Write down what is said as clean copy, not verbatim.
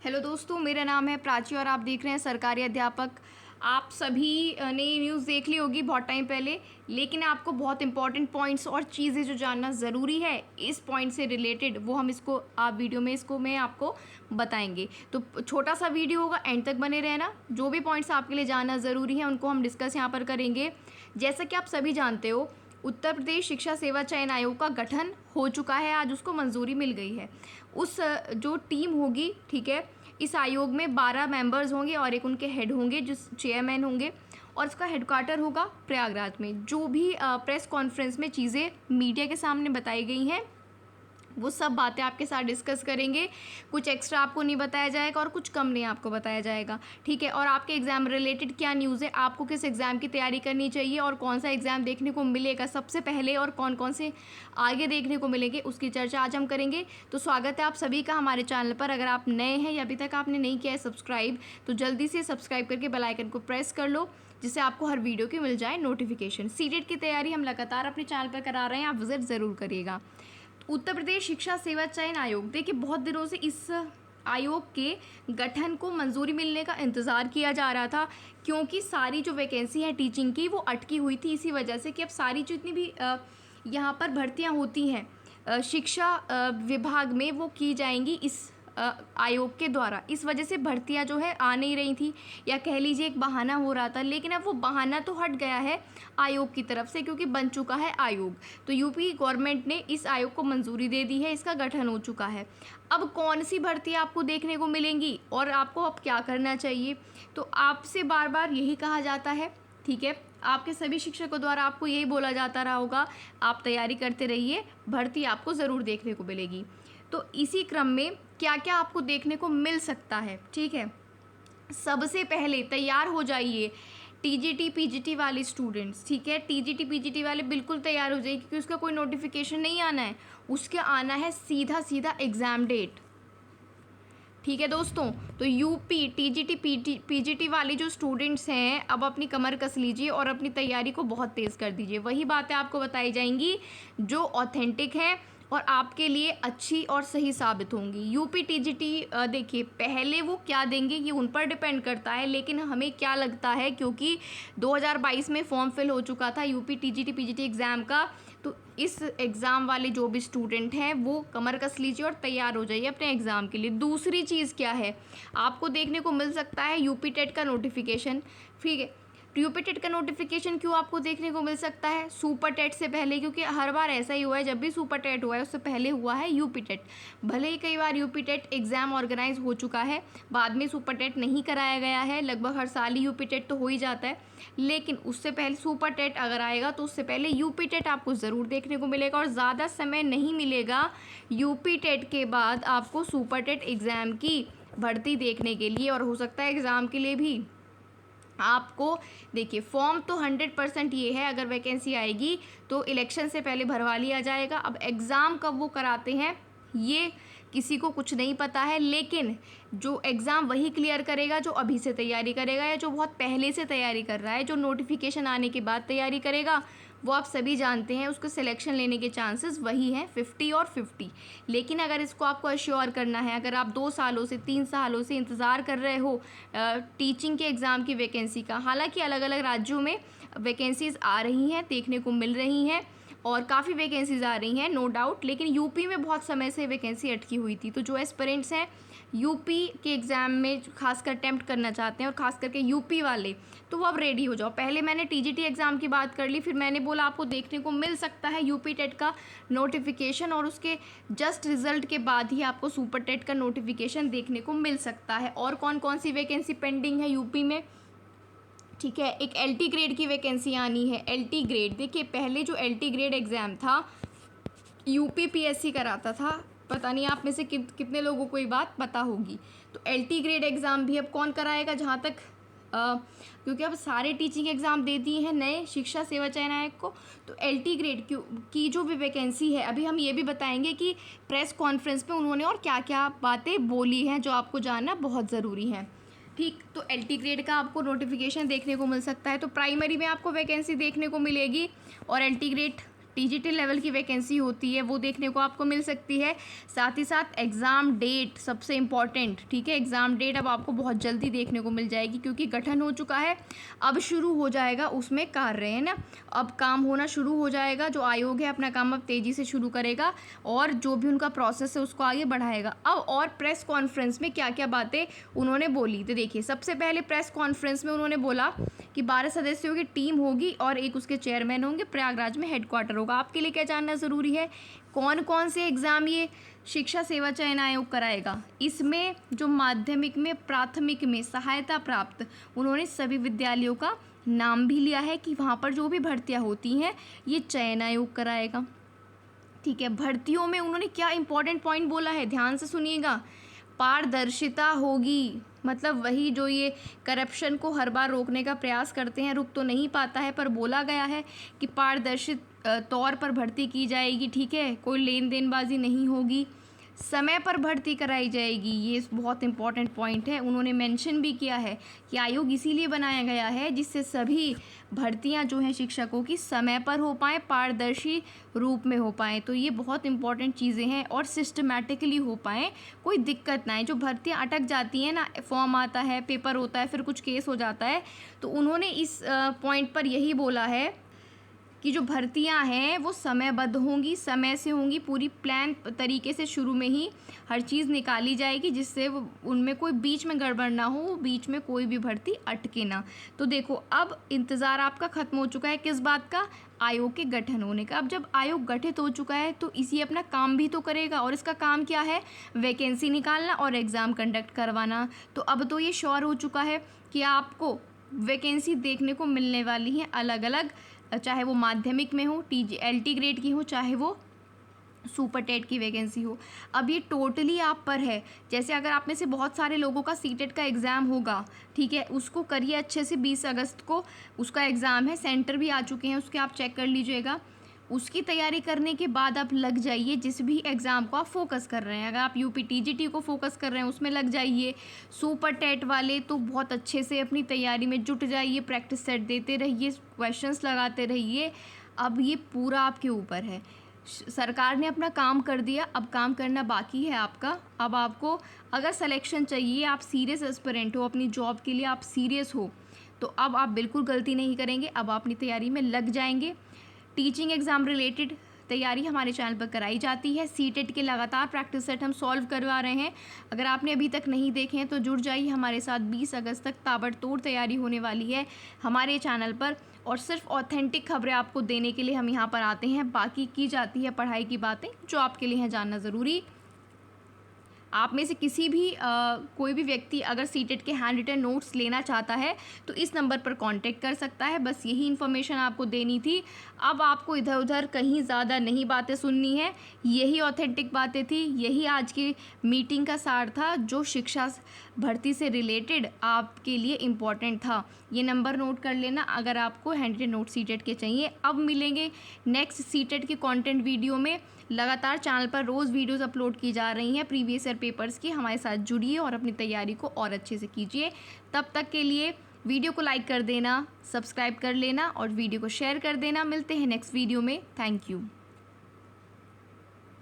Hello दोस्तों, मेरा नाम है प्राची और आप देख रहे हैं सरकारी अध्यापक। आप सभी ने न्यूज़ देख ली होगी बहुत टाइम पहले, लेकिन आपको बहुत इंपॉर्टेंट पॉइंट्स और चीज़ें जो जानना ज़रूरी है इस पॉइंट से रिलेटेड, वो हम इसको आप वीडियो में इसको मैं आपको बताएंगे। तो छोटा सा वीडियो होगा, एंड तक बने रहना। जो भी पॉइंट्स आपके लिए जानना ज़रूरी है उनको हम डिस्कस यहाँ पर करेंगे। जैसा कि आप सभी जानते हो, उत्तर प्रदेश शिक्षा सेवा चयन आयोग का गठन हो चुका है, आज उसको मंजूरी मिल गई है। उस जो टीम होगी, ठीक है, इस आयोग में 12 मेंबर्स होंगे और एक उनके हेड होंगे जो चेयरमैन होंगे, और इसका हेडक्वार्टर होगा प्रयागराज में। जो भी प्रेस कॉन्फ्रेंस में चीज़ें मीडिया के सामने बताई गई हैं वो सब बातें आपके साथ डिस्कस करेंगे। कुछ एक्स्ट्रा आपको नहीं बताया जाएगा और कुछ कम नहीं आपको बताया जाएगा, ठीक है। और आपके एग्ज़ाम रिलेटेड क्या न्यूज़ है, आपको किस एग्ज़ाम की तैयारी करनी चाहिए और कौन सा एग्ज़ाम देखने को मिलेगा सबसे पहले और कौन कौन से आगे देखने को मिलेंगे, उसकी चर्चा आज हम करेंगे। तो स्वागत है आप सभी का हमारे चैनल पर। अगर आप नए हैं या अभी तक आपने नहीं किया है सब्सक्राइब, तो जल्दी से सब्सक्राइब करके बेल आइकन को प्रेस कर लो, जिससे आपको हर वीडियो की मिल जाए नोटिफिकेशन। सीटेट की तैयारी हम लगातार अपने चैनल पर करा रहे हैं, आप विजिट ज़रूर करिएगा। उत्तर प्रदेश शिक्षा सेवा चयन आयोग, देखिए बहुत दिनों से इस आयोग के गठन को मंजूरी मिलने का इंतज़ार किया जा रहा था, क्योंकि सारी जो वैकेंसी है टीचिंग की वो अटकी हुई थी इसी वजह से कि अब सारी जितनी भी यहाँ पर भर्तियाँ होती हैं शिक्षा विभाग में वो की जाएंगी इस आयोग के द्वारा। इस वजह से भर्तियां जो है आ नहीं रही थी, या कह लीजिए एक बहाना हो रहा था। लेकिन अब वो बहाना तो हट गया है आयोग की तरफ से, क्योंकि बन चुका है आयोग। तो यूपी गवर्नमेंट ने इस आयोग को मंजूरी दे दी है, इसका गठन हो चुका है। अब कौन सी भर्तियां आपको देखने को मिलेंगी और आपको अब क्या करना चाहिए, तो आपसे बार बार यही कहा जाता है, ठीक है। आपके सभी शिक्षकों द्वारा आपको यही बोला जाता रहा होगा, आप तैयारी करते रहिए, भर्ती आपको ज़रूर देखने को मिलेगी। तो इसी क्रम में क्या क्या आपको देखने को मिल सकता है, ठीक है। सबसे पहले तैयार हो जाइए टीजीटी पीजीटी वाले स्टूडेंट्स, ठीक है। टीजीटी पीजीटी वाले बिल्कुल तैयार हो जाइए, क्योंकि उसका कोई नोटिफिकेशन नहीं आना है, उसके आना है सीधा सीधा एग्ज़ाम डेट, ठीक है दोस्तों। तो यूपी टीजीटी पीजीटी वाले जो स्टूडेंट्स हैं, अब अपनी कमर कस लीजिए और अपनी तैयारी को बहुत तेज़ कर दीजिए। वही बातें आपको बताई जाएंगी जो ऑथेंटिक है और आपके लिए अच्छी और सही साबित होंगी। यूपी टीजीटी देखिए पहले वो क्या देंगे ये उन पर डिपेंड करता है, लेकिन हमें क्या लगता है, क्योंकि 2022 में फॉर्म फिल हो चुका था यूपी टीजीटी पीजीटी एग्ज़ाम का, तो इस एग्ज़ाम वाले जो भी स्टूडेंट हैं वो कमर कस लीजिए और तैयार हो जाइए अपने एग्ज़ाम के लिए। दूसरी चीज़ क्या है, आपको देखने को मिल सकता है यूपी टेट का नोटिफिकेशन, ठीक है। यूपी टेट का नोटिफिकेशन क्यों आपको देखने को मिल सकता है सुपर टेट से पहले, क्योंकि हर बार ऐसा ही हुआ है, जब भी सुपर टेट हुआ है उससे पहले हुआ है यूपी टेट। भले ही कई बार यूपी टेट एग्ज़ाम ऑर्गेनाइज हो चुका है, बाद में सुपर टेट नहीं कराया गया है, लगभग हर साल ही यूपी टेट तो हो ही जाता है, लेकिन उससे पहले सुपर टेट अगर आएगा तो उससे पहले यूपी टेट आपको ज़रूर देखने को मिलेगा। और ज़्यादा समय नहीं मिलेगा यूपी टेट के बाद आपको सुपर टेट एग्ज़ाम की भर्ती देखने के लिए, और हो सकता है एग्ज़ाम के लिए भी आपको। देखिए फॉर्म तो 100% ये है, अगर वैकेंसी आएगी तो इलेक्शन से पहले भरवा लिया जाएगा। अब एग्ज़ाम कब वो कराते हैं ये किसी को कुछ नहीं पता है, लेकिन जो एग्ज़ाम वही क्लियर करेगा जो अभी से तैयारी करेगा या जो बहुत पहले से तैयारी कर रहा है। जो नोटिफिकेशन आने के बाद तैयारी करेगा वो आप सभी जानते हैं, उसको सिलेक्शन लेने के चांसेस वही हैं 50 और 50। लेकिन अगर इसको आपको अश्योर करना है, अगर आप 2 सालों से 3 सालों से इंतज़ार कर रहे हो टीचिंग के एग्ज़ाम की वैकेंसी का, हालांकि अलग अलग राज्यों में वैकेंसीज़ आ रही हैं, देखने को मिल रही हैं और काफ़ी वैकेंसीज़ आ रही हैं नो डाउट, लेकिन यूपी में बहुत समय से वैकेंसी अटकी हुई थी। तो जो एस्पिरेंट्स हैं यूपी के एग्ज़ाम में खासकर अटैम्प्ट करना चाहते हैं और ख़ास करके यूपी वाले, तो वो अब रेडी हो जाओ। पहले मैंने टीजीटी एग्ज़ाम की बात कर ली, फिर मैंने बोला आपको देखने को मिल सकता है यूपी टेट का नोटिफिकेशन, और उसके जस्ट रिज़ल्ट के बाद ही आपको सुपर टेट का नोटिफिकेशन देखने को मिल सकता है। और कौन कौन सी वैकेंसी पेंडिंग है यूपी में, ठीक है। एक एलटी ग्रेड की वैकेंसी आनी है। एलटी ग्रेड देखिए, पहले जो एलटी ग्रेड एग्ज़ाम था यूपी पीएससी कराता था, पता नहीं आप में से कितने लोगों को ये बात पता होगी। तो एलटी ग्रेड एग्ज़ाम भी अब कौन कराएगा, जहाँ तक क्योंकि अब सारे टीचिंग एग्ज़ाम दे दिए हैं नए शिक्षा सेवा चयन आयोग को, तो एलटी ग्रेड की जो भी वैकेंसी है, अभी हम ये भी बताएंगे कि प्रेस कॉन्फ्रेंस में उन्होंने और क्या क्या बातें बोली हैं जो आपको जानना बहुत ज़रूरी है, ठीक। तो एलटी ग्रेड का आपको नोटिफिकेशन देखने को मिल सकता है। तो प्राइमरी में आपको वैकेंसी देखने को मिलेगी और एलटी ग्रेड टीजीटी लेवल की वैकेंसी होती है वो देखने को आपको मिल सकती है। साथ ही साथ एग्ज़ाम डेट सबसे इम्पॉर्टेंट, ठीक है, एग्ज़ाम डेट अब आपको बहुत जल्दी देखने को मिल जाएगी क्योंकि गठन हो चुका है, अब शुरू हो जाएगा उसमें कार्य, है ना, अब काम होना शुरू हो जाएगा। जो आयोग है अपना काम अब तेज़ी से शुरू करेगा और जो भी उनका प्रोसेस है उसको आगे बढ़ाएगा। अब और प्रेस कॉन्फ्रेंस में क्या क्या बातें उन्होंने बोली, तो देखिए सबसे पहले प्रेस कॉन्फ्रेंस में उन्होंने बोला कि 12 सदस्यों की टीम होगी और एक उसके चेयरमैन होंगे, प्रयागराज में हेडक्वार्टर होगा। आपके लिए क्या जानना ज़रूरी है, कौन कौन से एग्ज़ाम ये शिक्षा सेवा चयन आयोग कराएगा। इसमें जो माध्यमिक में, प्राथमिक में सहायता प्राप्त, उन्होंने सभी विद्यालयों का नाम भी लिया है कि वहाँ पर जो भी भर्तियाँ होती हैं ये चयन आयोग कराएगा। ठीक है, भर्तियों में उन्होंने क्या इंपॉर्टेंट पॉइंट बोला है, ध्यान से सुनिएगा। पारदर्शिता होगी, मतलब वही जो ये करप्शन को हर बार रोकने का प्रयास करते हैं, रुक तो नहीं पाता है, पर बोला गया है कि पारदर्शित तौर पर भर्ती की जाएगी। ठीक है, कोई लेन देनबाजी नहीं होगी, समय पर भर्ती कराई जाएगी। ये बहुत इंपॉर्टेंट पॉइंट है। उन्होंने मेंशन भी किया है कि आयोग इसीलिए बनाया गया है जिससे सभी भर्तियां जो हैं शिक्षकों की समय पर हो पाएँ, पारदर्शी रूप में हो पाएँ। तो ये बहुत इंपॉर्टेंट चीज़ें हैं और सिस्टमैटिकली हो पाएँ, कोई दिक्कत ना आए। जो भर्तियां अटक जाती हैं ना, फॉर्म आता है, पेपर होता है, फिर कुछ केस हो जाता है, तो उन्होंने इस पॉइंट पर यही बोला है कि जो भर्तियां हैं वो समयबद्ध होंगी, समय से होंगी, पूरी प्लान तरीके से शुरू में ही हर चीज़ निकाली जाएगी जिससे उनमें कोई बीच में गड़बड़ ना हो, बीच में कोई भी भर्ती अटके ना। तो देखो अब इंतज़ार आपका ख़त्म हो चुका है किस बात का, आयोग के गठन होने का। अब जब आयोग गठित हो चुका है तो इसी अपना काम भी तो करेगा और इसका काम क्या है, वैकेंसी निकालना और एग्ज़ाम कंडक्ट करवाना। तो अब तो ये श्योर हो चुका है कि आपको वैकेंसी देखने को मिलने वाली है अलग अलग, चाहे वो माध्यमिक में हो, LT ग्रेड की हो, चाहे वो सुपर टेट की वैकेंसी हो। अब ये टोटली आप पर है। जैसे अगर आप में से बहुत सारे लोगों का सीटेट का एग्ज़ाम होगा, ठीक है, उसको करिए अच्छे से। 20 अगस्त को उसका एग्ज़ाम है, सेंटर भी आ चुके हैं उसके, आप चेक कर लीजिएगा। उसकी तैयारी करने के बाद आप लग जाइए जिस भी एग्ज़ाम को आप फोकस कर रहे हैं। अगर आप UP TGT को फोकस कर रहे हैं उसमें लग जाइए। सुपर टेट वाले तो बहुत अच्छे से अपनी तैयारी में जुट जाइए, प्रैक्टिस सेट देते रहिए, क्वेश्चंस लगाते रहिए। अब ये पूरा आपके ऊपर है। सरकार ने अपना काम कर दिया, अब काम करना बाकी है आपका। अब आपको अगर सिलेक्शन चाहिए, आप सीरियस एस्पिरेंट हो, अपनी जॉब के लिए आप सीरियस हो, तो अब आप बिल्कुल गलती नहीं करेंगे, अब आप अपनी तैयारी में लग जाएंगे। टीचिंग एग्ज़ाम रिलेटेड तैयारी हमारे चैनल पर कराई जाती है। सीटेट के लगातार प्रैक्टिस सेट हम सॉल्व करवा रहे हैं। अगर आपने अभी तक नहीं देखे हैं तो जुड़ जाइए हमारे साथ। 20 अगस्त तक ताबड़तोड़ तैयारी होने वाली है हमारे चैनल पर और सिर्फ ऑथेंटिक खबरें आपको देने के लिए हम यहाँ पर आते हैं। बाकी की जाती है पढ़ाई की बातें जो आपके लिए हैं जानना ज़रूरी। आप में से किसी भी कोई भी व्यक्ति अगर सीटेट के हैंड रिटन नोट्स लेना चाहता है तो इस नंबर पर कांटेक्ट कर सकता है। बस यही इन्फॉर्मेशन आपको देनी थी। अब आपको इधर उधर कहीं ज़्यादा नहीं बातें सुननी है, यही ऑथेंटिक बातें थी, यही आज की मीटिंग का सार था जो शिक्षा भर्ती से रिलेटेड आपके लिए इम्पॉर्टेंट था। ये नंबर नोट कर लेना अगर आपको हैंड रिटन नोट सीटेट के चाहिए। अब मिलेंगे नेक्स्ट सीटेट के कंटेंट वीडियो में। लगातार चैनल पर रोज़ वीडियोस अपलोड की जा रही हैं प्रीवियस ईयर पेपर्स की। हमारे साथ जुड़िए और अपनी तैयारी को और अच्छे से कीजिए। तब तक के लिए वीडियो को लाइक कर देना, सब्सक्राइब कर लेना और वीडियो को शेयर कर देना। मिलते हैं नेक्स्ट वीडियो में। Thank you.